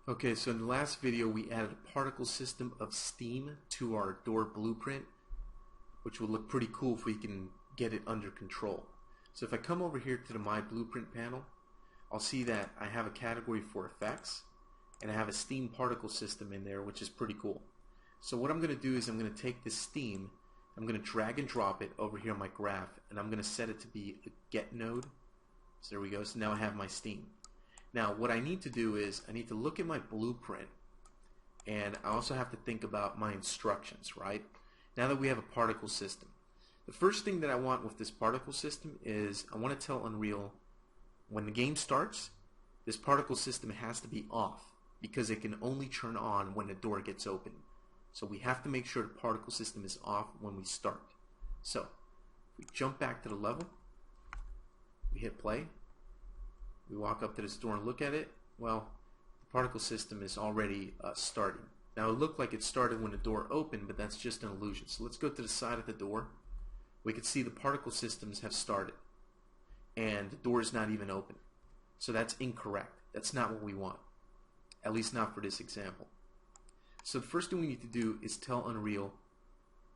Okay, so in the last video we added a particle system of steam to our door blueprint, which will look pretty cool if we can get it under control. So if I come over here to the My Blueprint panel, I'll see that I have a category for effects and I have a steam particle system in there, which is pretty cool. So what I'm going to do is I'm going to take this steam, I'm going to drag and drop it over here on my graph, and I'm going to set it to be a get node. So there we go. So now I have my steam. Now what I need to do is I need to look at my blueprint, and I also have to think about my instructions, right? Now that we have a particle system, the first thing that I want with this particle system is I want to tell Unreal when the game starts, this particle system has to be off because it can only turn on when the door gets open. So we have to make sure the particle system is off when we start. So we jump back to the level, we hit play, we walk up to this door and look at it. Well, the particle system is already starting. Now it looked like it started when the door opened, but that's just an illusion. So let's go to the side of the door. We can see the particle systems have started and the door is not even open. So that's incorrect. That's not what we want, at least not for this example. So the first thing we need to do is tell Unreal,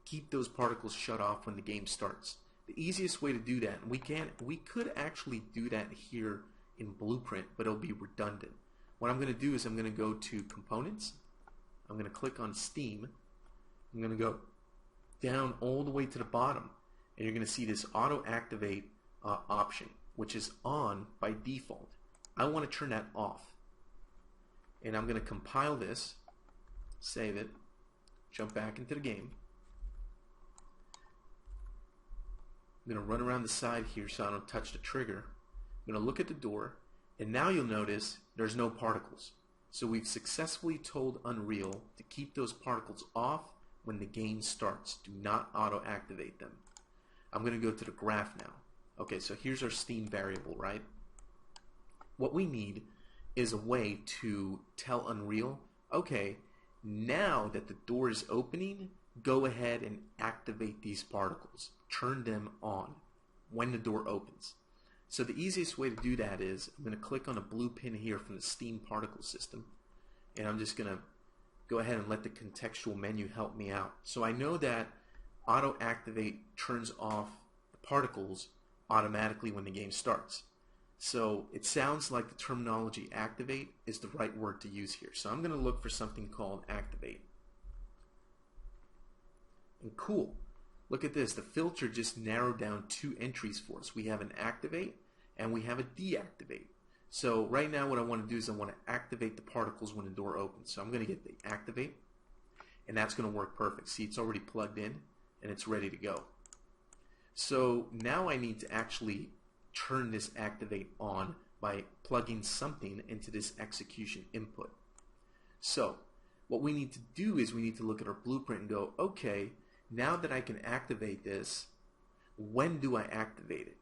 keep those particles shut off when the game starts. The easiest way to do that, and we could actually do that here in Blueprint, but it'll be redundant. What I'm going to do is I'm going to go to Components, I'm going to click on Steam, I'm going to go down all the way to the bottom, and you're going to see this Auto Activate option, which is on by default. I want to turn that off, and I'm going to compile this, save it, jump back into the game. I'm going to run around the side here so I don't touch the trigger. I'm going to look at the door, and now you'll notice there's no particles. So we've successfully told Unreal to keep those particles off when the game starts. Do not auto-activate them. I'm going to go to the graph now. Okay, so here's our Steam variable, right? What we need is a way to tell Unreal, okay, now that the door is opening, go ahead and activate these particles. Turn them on when the door opens. So the easiest way to do that is I'm going to click on a blue pin here from the Steam particle system, and I'm just going to go ahead and let the contextual menu help me out. So I know that auto activate turns off the particles automatically when the game starts. So it sounds like the terminology activate is the right word to use here. So I'm going to look for something called activate. And cool. Look at this, the filter just narrowed down two entries for us. We have an activate and we have a deactivate. So right now what I want to do is I want to activate the particles when the door opens. So I'm going to get the activate, and that's going to work perfect. See, it's already plugged in and it's ready to go. So now I need to actually turn this activate on by plugging something into this execution input. So what we need to do is we need to look at our blueprint and go, okay, now that I can activate this, when do I activate it?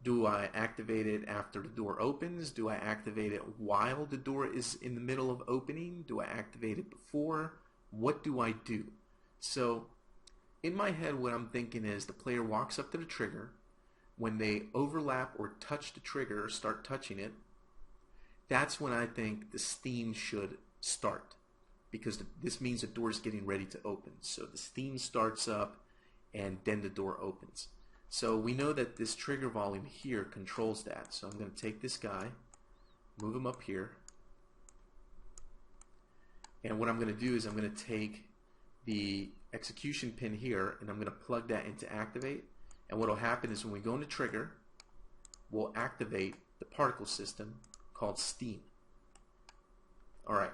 Do I activate it after the door opens? Do I activate it while the door is in the middle of opening? Do I activate it before? What do I do? So in my head what I'm thinking is the player walks up to the trigger. When they overlap or touch the trigger or start touching it, that's when I think the steam should start, because this means the door is getting ready to open. So the steam starts up and then the door opens. So we know that this trigger volume here controls that. So I'm going to take this guy, move him up here, and what I'm going to do is I'm going to take the execution pin here and I'm going to plug that into activate, and what will happen is when we go into trigger, we'll activate the particle system called steam. Alright.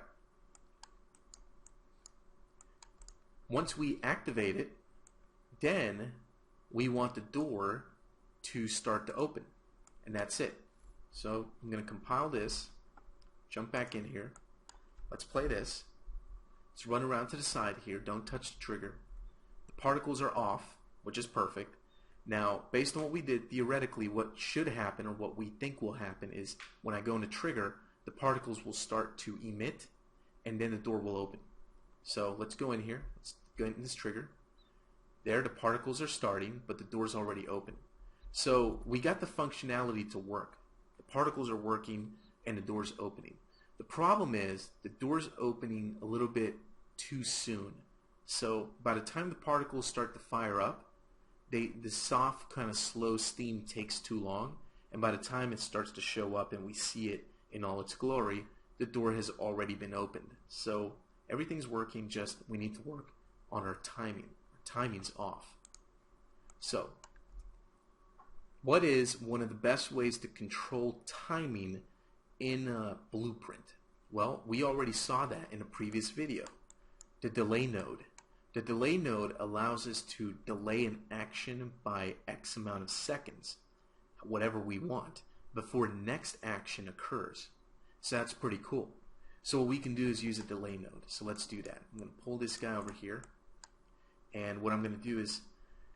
Once we activate it, then we want the door to start to open, and that's it. So I'm going to compile this, jump back in here, let's play this, let's run around to the side here, don't touch the trigger. The particles are off, which is perfect. Now based on what we did, theoretically what should happen, or what we think will happen, is when I go into trigger, the particles will start to emit and then the door will open. So let's go in here, let's go into this trigger. There the particles are starting, but the door's already open. So we got the functionality to work. The particles are working and the door's opening. The problem is the door's opening a little bit too soon. So by the time the particles start to fire up, the soft kind of slow steam takes too long, and by the time it starts to show up and we see it in all its glory, the door has already been opened. So everything's working, just we need to work on our timing. Our timing's off. So what is one of the best ways to control timing in a blueprint? Well, we already saw that in a previous video. The delay node. The delay node allows us to delay an action by X amount of seconds, whatever we want, before next action occurs. So that's pretty cool. So what we can do is use a delay node. So let's do that. I'm going to pull this guy over here, and what I'm going to do is,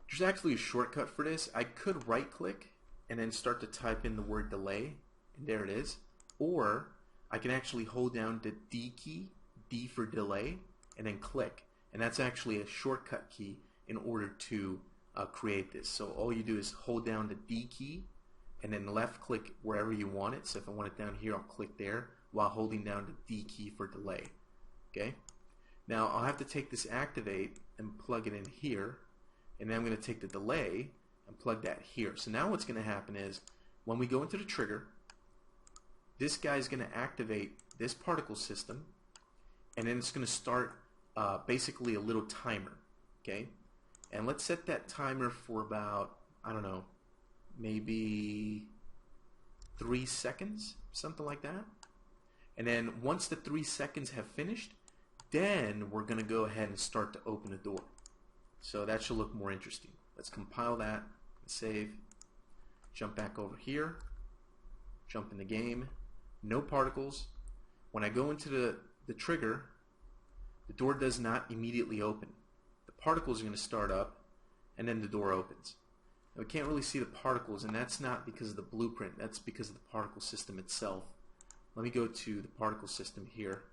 there's actually a shortcut for this. I could right click and then start to type in the word delay, and there it is. Or I can actually hold down the D key, D for delay, and then click. And that's actually a shortcut key in order to create this. So all you do is hold down the D key and then left click wherever you want it. So if I want it down here, I'll click there while holding down the D key for delay. Okay. Now I'll have to take this activate and plug it in here, and then I'm going to take the delay and plug that here. So now what's going to happen is when we go into the trigger, this guy is going to activate this particle system, and then it's going to start basically a little timer. Okay, and let's set that timer for about, I don't know, maybe 3 seconds, something like that. And then once the 3 seconds have finished, then we're going to go ahead and start to open the door. So that should look more interesting. Let's compile that, save, jump back over here, jump in the game, no particles. When I go into the trigger, the door does not immediately open. The particles are going to start up, and then the door opens. Now, we can't really see the particles, and that's not because of the blueprint. That's because of the particle system itself. Let me go to the particle system here.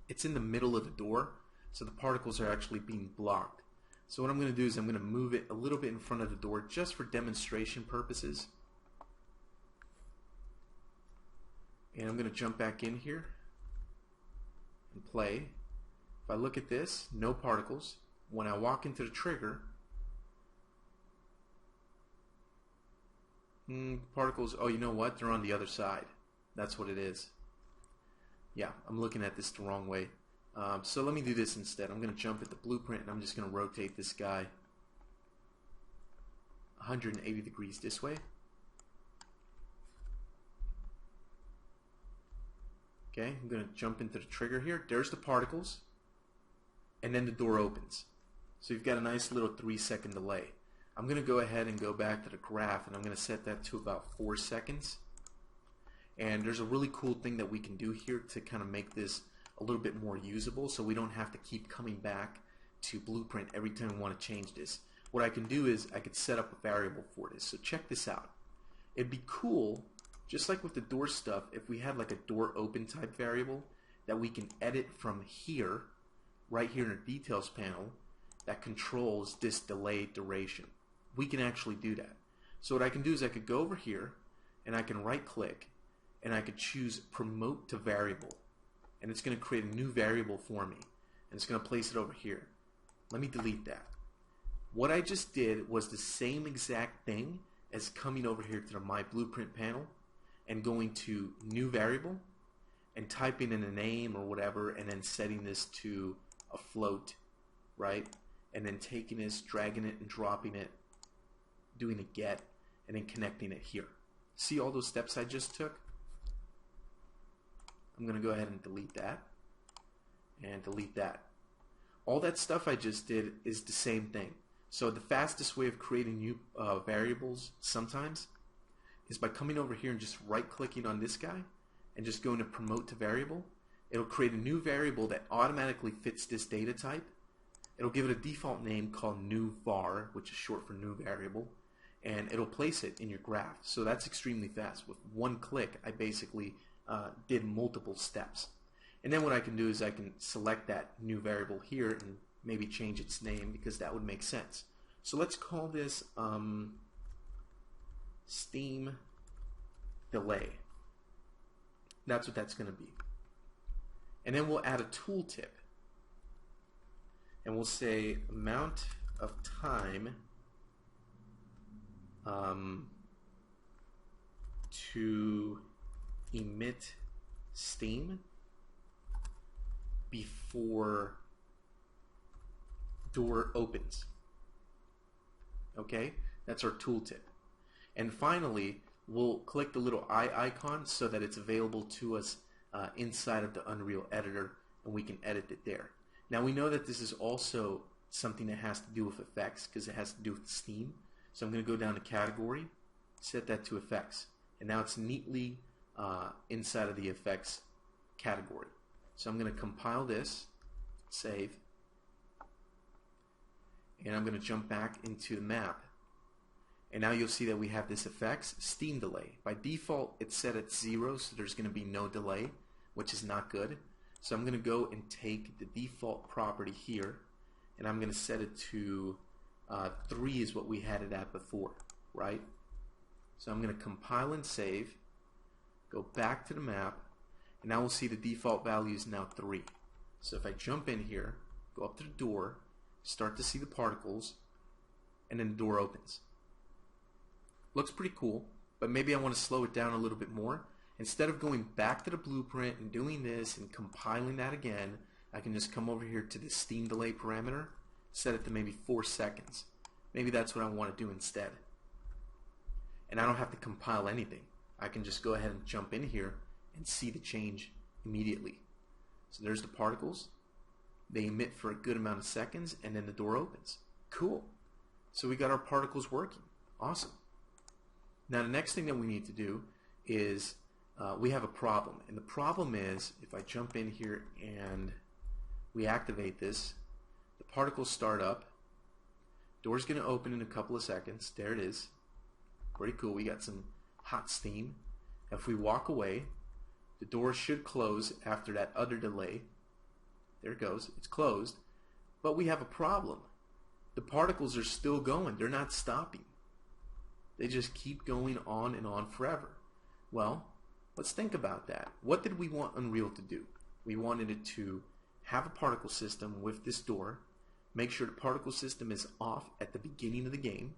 It's in the middle of the door, so the particles are actually being blocked. So what I'm going to do is I'm going to move it a little bit in front of the door just for demonstration purposes. And I'm going to jump back in here and play. If I look at this, no particles. When I walk into the trigger, particles, oh, you know what? They're on the other side. That's what it is. Yeah, I'm looking at this the wrong way. So let me do this instead. I'm going to jump at the blueprint, and I'm just going to rotate this guy 180 degrees this way. Okay, I'm going to jump into the trigger here. There's the particles, and then the door opens. So you've got a nice little 3-second delay. I'm going to go ahead and go back to the graph, and I'm going to set that to about 4 seconds. And there's a really cool thing that we can do here to kind of make this a little bit more usable, so we don't have to keep coming back to blueprint every time we want to change this. What I can do is I could set up a variable for this. So check this out. It'd be cool, just like with the door stuff, if we had like a door open type variable that we can edit from here, right here in the details panel, that controls this delay duration. We can actually do that. So what I can do is I could go over here and I can right click and I could choose promote to variable, and it's going to create a new variable for me, and it's going to place it over here. Let me delete that. What I just did was the same exact thing as coming over here to the My Blueprint panel and going to new variable and typing in a name or whatever, and then setting this to a float, right? And then taking this, dragging it and dropping it, doing a get, and then connecting it here. See all those steps I just took? I'm going to go ahead and delete that and delete that. All that stuff I just did is the same thing. So the fastest way of creating new variables sometimes is by coming over here and just right clicking on this guy and just going to promote to variable. It'll create a new variable that automatically fits this data type. It'll give it a default name called new var, which is short for new variable, and it'll place it in your graph. So that's extremely fast. With one click, I basically did multiple steps. And then what I can do is I can select that new variable here and maybe change its name, because that would make sense. So let's call this steam delay. That's what that's going to be. And then we'll add a tooltip. And we'll say amount of time to emit steam before door opens. Okay, that's our tooltip. And finally, we'll click the little eye icon so that it's available to us inside of the Unreal Editor, and we can edit it there. Now we know that this is also something that has to do with effects because it has to do with steam. So I'm going to go down to category, set that to effects, and now it's neatly inside of the effects category. So I'm going to compile this, save, and I'm going to jump back into the map. And now you'll see that we have this effects steam delay. By default it's set at 0, so there's going to be no delay, which is not good. So I'm going to go and take the default property here, and I'm going to set it to 3 is what we had it at before, right? So I'm going to compile and save, go back to the map, and now we'll see the default value is now 3. So if I jump in here, go up to the door, start to see the particles, and then the door opens. Looks pretty cool, but maybe I want to slow it down a little bit more. Instead of going back to the blueprint and doing this and compiling that again, I can just come over here to the steam delay parameter, set it to maybe 4 seconds. Maybe that's what I want to do instead. And I don't have to compile anything. I can just go ahead and jump in here and see the change immediately. So there's the particles. They emit for a good amount of seconds, and then the door opens. Cool. So we got our particles working. Awesome. Now the next thing that we need to do is we have a problem. And the problem is if I jump in here and we activate this, the particles start up. Door's going to open in a couple of seconds. There it is. Pretty cool. We got some hot steam. If we walk away, the door should close after that other delay. There it goes. It's closed. But we have a problem. The particles are still going. They're not stopping. They just keep going on and on forever. Well, let's think about that. What did we want Unreal to do? We wanted it to have a particle system with this door, make sure the particle system is off at the beginning of the game,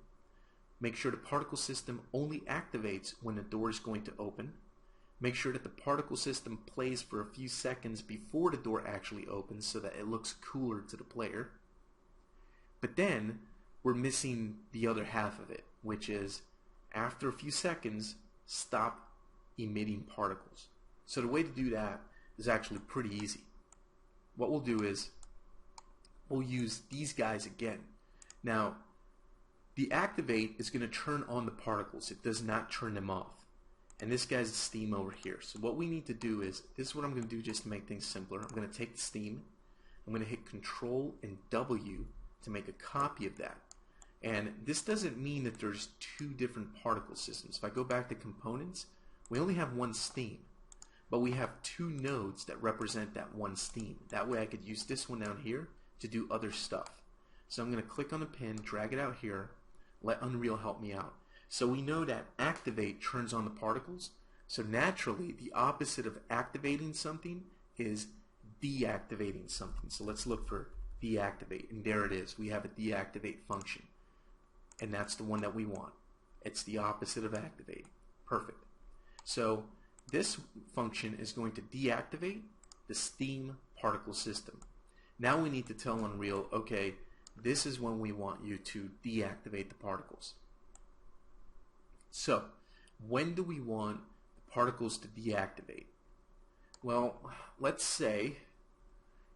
make sure the particle system only activates when the door is going to open, make sure that the particle system plays for a few seconds before the door actually opens so that it looks cooler to the player. But then we're missing the other half of it, which is after a few seconds, stop emitting particles. So the way to do that is actually pretty easy. What we'll do is we'll use these guys again. Now, the activate is going to turn on the particles. It does not turn them off. And this guy's the steam over here. So what we need to do is, this is what I'm going to do just to make things simpler. I'm going to take the steam. I'm going to hit Control and W to make a copy of that. And this doesn't mean that there's 2 different particle systems. If I go back to components, we only have one steam, but we have 2 nodes that represent that one steam. That way I could use this one down here to do other stuff. So I'm going to click on the pin, drag it out here, let Unreal help me out. So we know that activate turns on the particles. So naturally, the opposite of activating something is deactivating something. So let's look for deactivate, and there it is. We have a deactivate function. And that's the one that we want. It's the opposite of activate. Perfect. So this function is going to deactivate the steam particle system. Now we need to tell Unreal, okay, this is when we want you to deactivate the particles. So when do we want the particles to deactivate? Well, let's say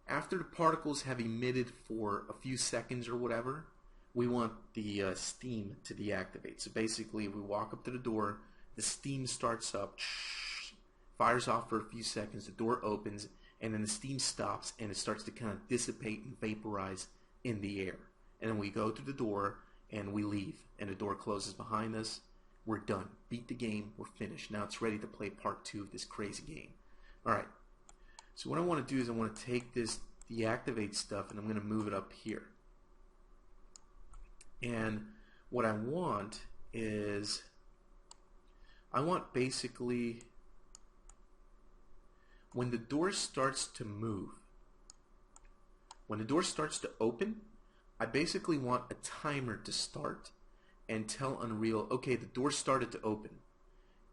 after the particles have emitted for a few seconds or whatever, we want the steam to deactivate. So basically we walk up to the door, the steam starts up, fires off for a few seconds, the door opens, and then the steam stops and it starts to kind of dissipate and vaporize in the air. And then we go to the door and we leave, and the door closes behind us. We're done. Beat the game. We're finished. Now it's ready to play part 2 of this crazy game. Alright, so what I want to do is I want to take this deactivate stuff and I'm going to move it up here. And what I want is, I want basically when the door starts to move, when the door starts to open, I basically want a timer to start and tell Unreal, okay, the door started to open.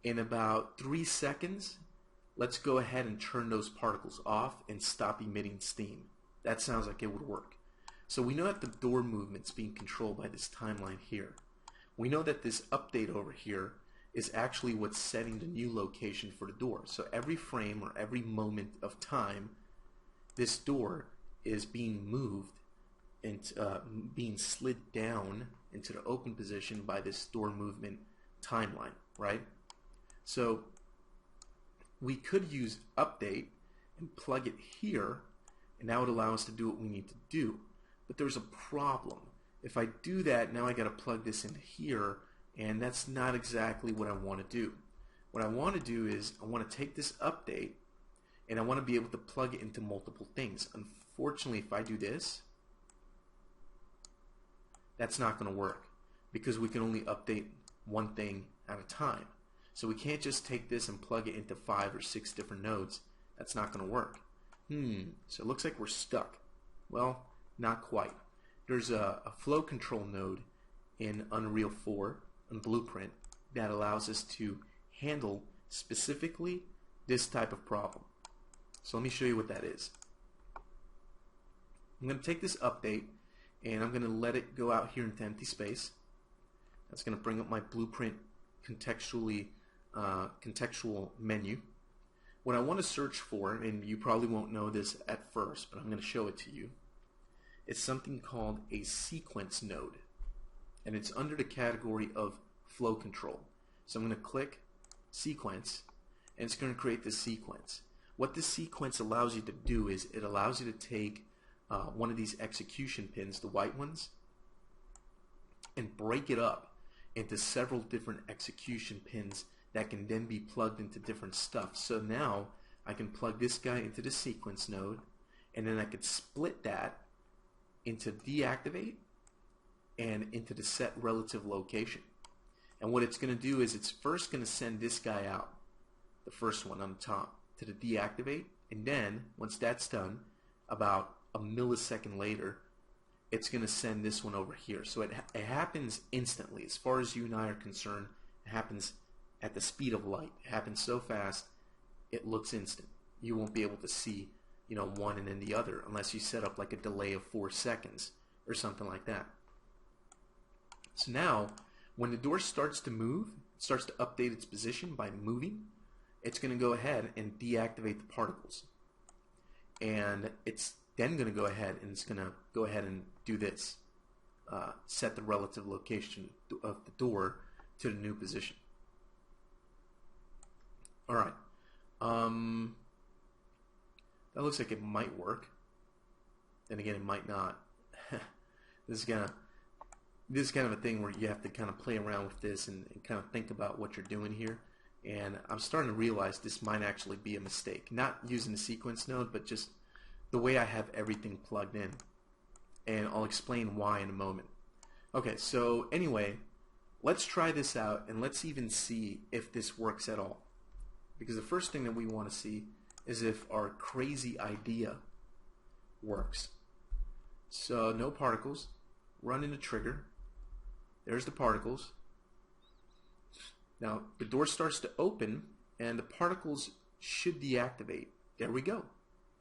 In about 3 seconds, let's go ahead and turn those particles off and stop emitting steam. That sounds like it would work. So we know that the door movement's being controlled by this timeline here. We know that this update over here is actually what's setting the new location for the door. So every frame or every moment of time, this door is being moved and being slid down into the open position by this door movement timeline, right? So we could use update and plug it here, and that would allow us to do what we need to do. But there's a problem. If I do that, now I got to plug this in here, and that's not exactly what I want to do. What I want to do is I want to take this update and I want to be able to plug it into multiple things. Unfortunately, if I do this, that's not going to work because we can only update one thing at a time. So we can't just take this and plug it into 5 or 6 different nodes. That's not going to work. So it looks like we're stuck. Well, not quite. There's a flow control node in Unreal 4 and Blueprint that allows us to handle specifically this type of problem. So let me show you what that is. I'm going to take this update and I'm going to let it go out here into empty space. That's going to bring up my Blueprint contextual menu. What I want to search for, and you probably won't know this at first, but I'm going to show it to you, it's something called a sequence node, and it's under the category of flow control. So I'm going to click sequence, and it's going to create this sequence. What this sequence allows you to do is it allows you to take one of these execution pins, the white ones, and break it up into several different execution pins that can then be plugged into different stuff. So now I can plug this guy into the sequence node, and then I could split that into deactivate and into the set relative location. And what it's going to do is it's first going to send this guy out, the first one on the top, to the deactivate, and then once that's done, about a millisecond later, it's going to send this one over here. So it happens instantly. As far as you and I are concerned, it happens at the speed of light. It happens so fast, it looks instant. You won't be able to see, you know, one and then the other unless you set up like a delay of 4 seconds or something like that. So now, when the door starts to move, it starts to update its position by moving, it's going to go ahead and deactivate the particles. And it's then going to go ahead and it's going to go ahead and do this. Set the relative location of the door to the new position. Alright. That looks like it might work. Then again, it might not. This is kind of a thing where you have to kind of play around with this and kind of think about what you're doing here. And I'm starting to realize this might actually be a mistake. Not using the sequence node, but just the way I have everything plugged in. And I'll explain why in a moment. Okay, so anyway, let's try this out and let's even see if this works at all. Because the first thing that we want to see is if our crazy idea works. So no particles, run in a trigger. There's the particles. Now the door starts to open and the particles should deactivate. There we go.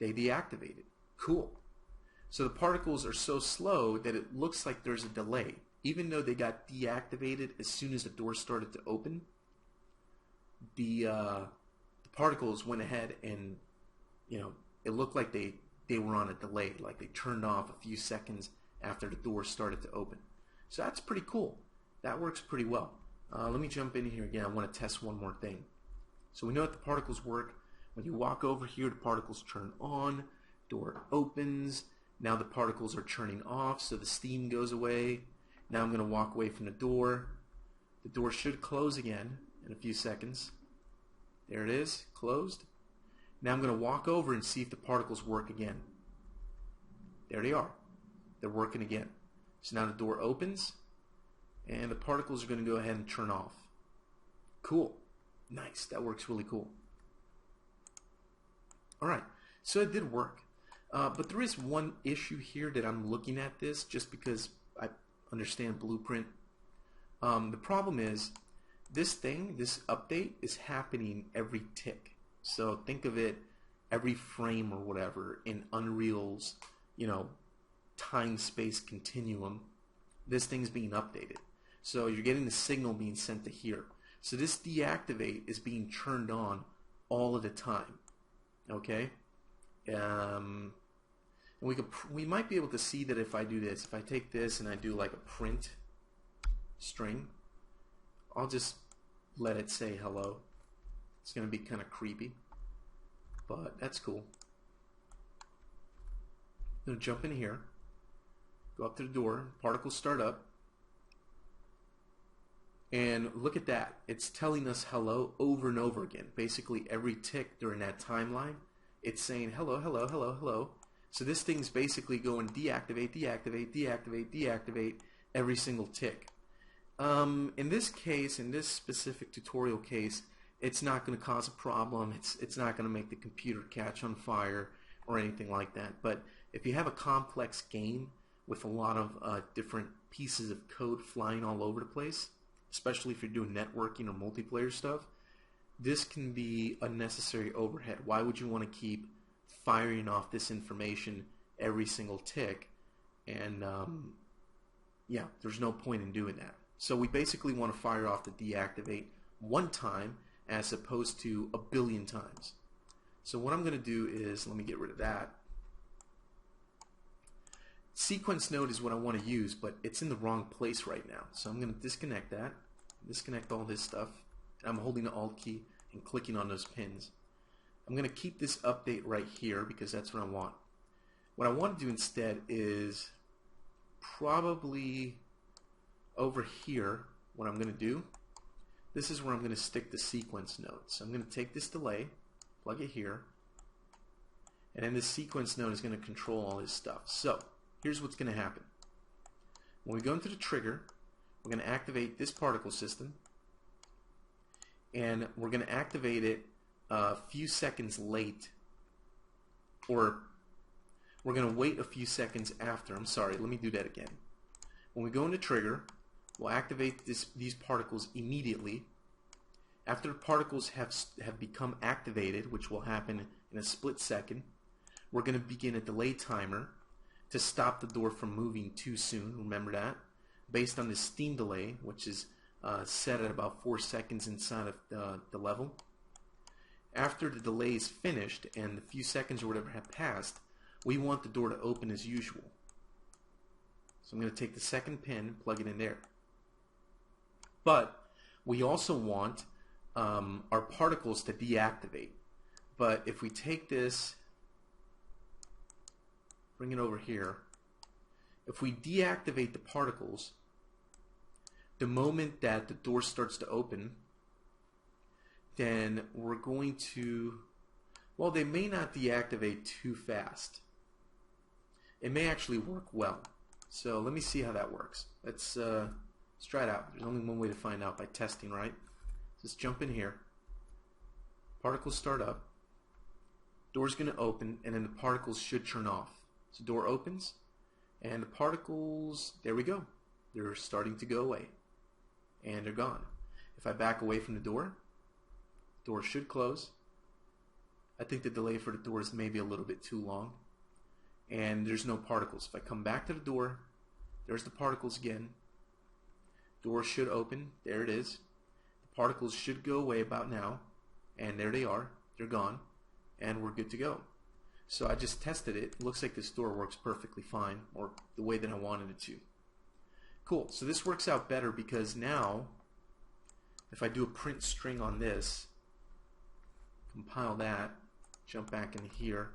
They deactivated. Cool. So the particles are so slow that it looks like there's a delay. Even though they got deactivated as soon as the door started to open, the particles went ahead and, you know, it looked like they were on a delay, like they turned off a few seconds after the door started to open. So that's pretty cool. That works pretty well. Let me jump in here again. I want to test one more thing. So we know that the particles work. When you walk over here, the particles turn on, door opens. Now the particles are turning off, so the steam goes away. Now I'm going to walk away from the door. The door should close again in a few seconds. There it is, closed. Now I'm going to walk over and see if the particles work again. There they are. They're working again. So now the door opens, and the particles are going to go ahead and turn off. Cool. Nice. That works really cool. Alright, so it did work. But there is one issue here that I'm looking at this just because I understand Blueprint. The problem is this update is happening every tick. So think of it every frame or whatever in Unreal's, time-space continuum. This thing's being updated. So you're getting the signal being sent to here. So this deactivate is being turned on all of the time. Okay? And we might be able to see that if I do this. If I take this and I do like a print string, I'll just let it say hello. It's going to be kind of creepy, but that's cool. I'm going to jump in here, go up to the door, particles start up, and look at that. It's telling us hello over and over again. Basically every tick during that timeline, it's saying hello, hello, hello, hello. So this thing's basically going deactivate, deactivate, deactivate, deactivate every single tick. In this case, in this specific tutorial case, it's not going to cause a problem. It's not going to make the computer catch on fire or anything like that. But if you have a complex game with a lot of different pieces of code flying all over the place, especially if you're doing networking or multiplayer stuff, this can be unnecessary overhead. Why would you want to keep firing off this information every single tick? And yeah, there's no point in doing that. So we basically want to fire off the deactivate one time as opposed to a billion times. So what I'm going to do is, let me get rid of that. Sequence node is what I want to use, but it's in the wrong place right now. So I'm going to disconnect that, disconnect all this stuff. And I'm holding the Alt key and clicking on those pins. I'm going to keep this update right here because that's what I want. What I want to do instead is probably over here, what I'm going to do, this is where I'm going to stick the sequence node. So I'm going to take this delay, plug it here, and then this sequence node is going to control all this stuff. So here's what's going to happen. When we go into the trigger, we're going to activate this particle system, and we're going to activate it a few seconds late, or we're going to wait a few seconds after. I'm sorry, let me do that again. When we go into trigger, we'll activate these particles immediately. After the particles have become activated, which will happen in a split second, we're going to begin a delay timer to stop the door from moving too soon. Remember that? Based on the steam delay, which is set at about 4 seconds inside of the level. After the delay is finished and the few seconds or whatever have passed, we want the door to open as usual. So I'm going to take the second pin, plug it in there. But we also want our particles to deactivate. But if we take this, bring it over here, if we deactivate the particles, the moment that the door starts to open, then we're going to, well, they may not deactivate too fast. It may actually work well. So let me see how that works. Let's try it out. There's only one way to find out, by testing, right? Just jump in here. Particles start up. Door's going to open, and then the particles should turn off. So door opens, and the particles, there we go. They're starting to go away, and they're gone. If I back away from the door should close. I think the delay for the door is maybe a little bit too long, and there's no particles. If I come back to the door, there's the particles again. Door should open. There it is. The particles should go away about now, and there they are. They're gone, and we're good to go. So I just tested it. It looks like this door works perfectly fine, or the way that I wanted it to. Cool. So this works out better because now, if I do a print string on this, compile that, jump back in here.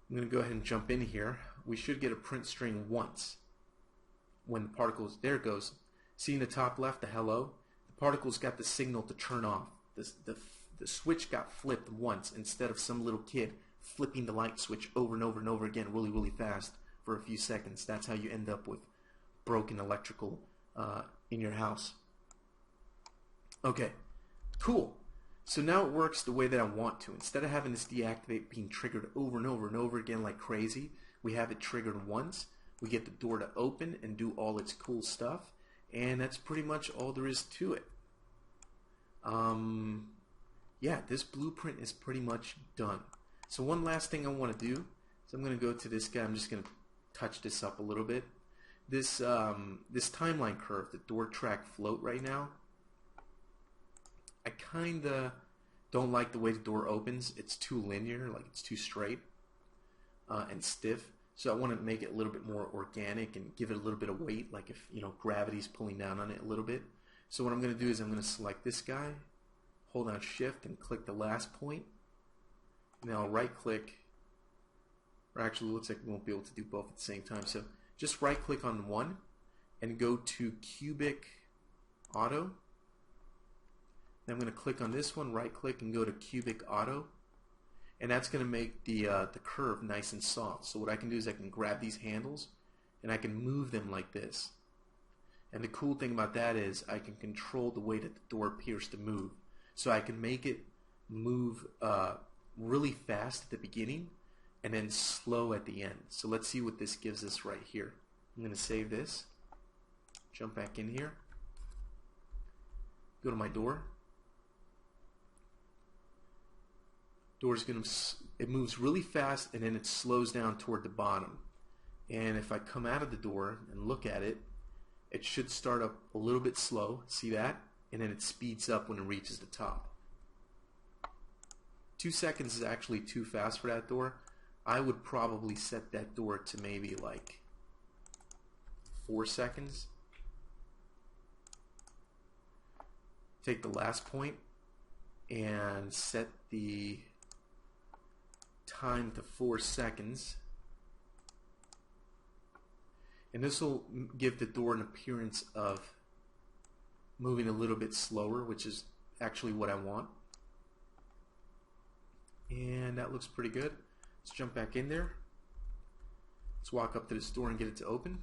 I'm going to go ahead and jump in here. We should get a print string once when the particles, there it goes. See in the top left, the hello? The particles got the signal to turn off. The switch got flipped once instead of some little kid flipping the light switch over and over and over again really, really fast for a few seconds. That's how you end up with broken electrical in your house. Okay, cool. So now it works the way that I want to. Instead of having this deactivate being triggered over and over and over again like crazy, we have it triggered once. We get the door to open and do all its cool stuff, and that's pretty much all there is to it. Yeah, this blueprint is pretty much done. So one last thing I want to do is I'm going to go to this guy. I'm just going to touch this up a little bit. This this timeline curve, the door track float right now, I kinda don't like the way the door opens. It's too linear, like it's too straight and stiff. So I want to make it a little bit more organic and give it a little bit of weight, like if gravity's pulling down on it a little bit. So what I'm going to do is I'm going to select this guy, hold down Shift, and click the last point. And then I'll right click, or actually it looks like we won't be able to do both at the same time. So just right click on one and go to Cubic Auto. Then I'm going to click on this one, right click, and go to Cubic Auto, and that's going to make the curve nice and soft. So what I can do is I can grab these handles and I can move them like this. And the cool thing about that is I can control the way that the door appears to move. So I can make it move really fast at the beginning and then slow at the end. So let's see what this gives us right here. I'm going to save this, jump back in here, go to my door. Door's gonna, it moves really fast and then it slows down toward the bottom. And if I come out of the door and look at it, it should start up a little bit slow, see that? And then it speeds up when it reaches the top. 2 seconds is actually too fast for that door. I would probably set that door to maybe like 4 seconds. Take the last point and set the time to 4 seconds. And this will give the door an appearance of moving a little bit slower, which is actually what I want. And that looks pretty good. Let's jump back in there. Let's walk up to this door and get it to open.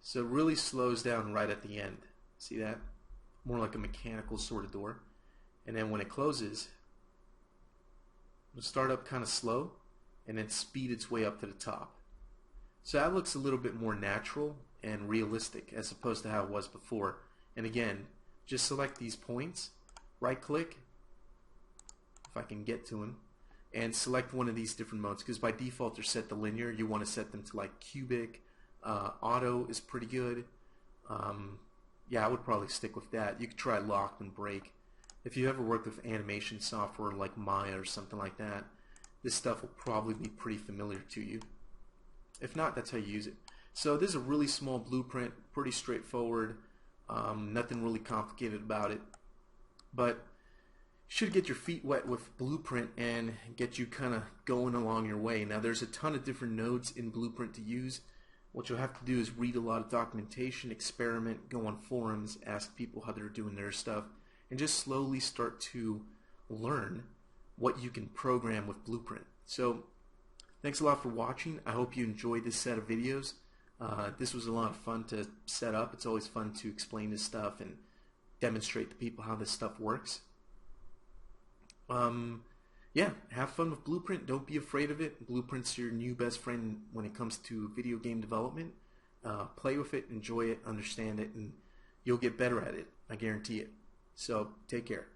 So it really slows down right at the end. See that? More like a mechanical sort of door. And then when it closes, it'll start up kind of slow and then speed its way up to the top. So that looks a little bit more natural and realistic as opposed to how it was before. And again, just select these points, right click, if I can get to them, and select one of these different modes, because by default they're set to linear. You want to set them to like cubic. Auto is pretty good. Yeah, I would probably stick with that. You could try lock and break. If you ever worked with animation software like Maya or something like that, this stuff will probably be pretty familiar to you. If not, that's how you use it. So this is a really small blueprint, pretty straightforward, nothing really complicated about it, but should get your feet wet with Blueprint and get you kind of going along your way. Now there's a ton of different nodes in Blueprint to use. What you'll have to do is read a lot of documentation, experiment, go on forums, ask people how they're doing their stuff, and just slowly start to learn what you can program with Blueprint. So thanks a lot for watching. I hope you enjoyed this set of videos. This was a lot of fun to set up. It's always fun to explain this stuff and demonstrate to people how this stuff works. Yeah, have fun with Blueprint. Don't be afraid of it. Blueprint's your new best friend when it comes to video game development. Play with it, enjoy it, understand it, and you'll get better at it. I guarantee it. So take care.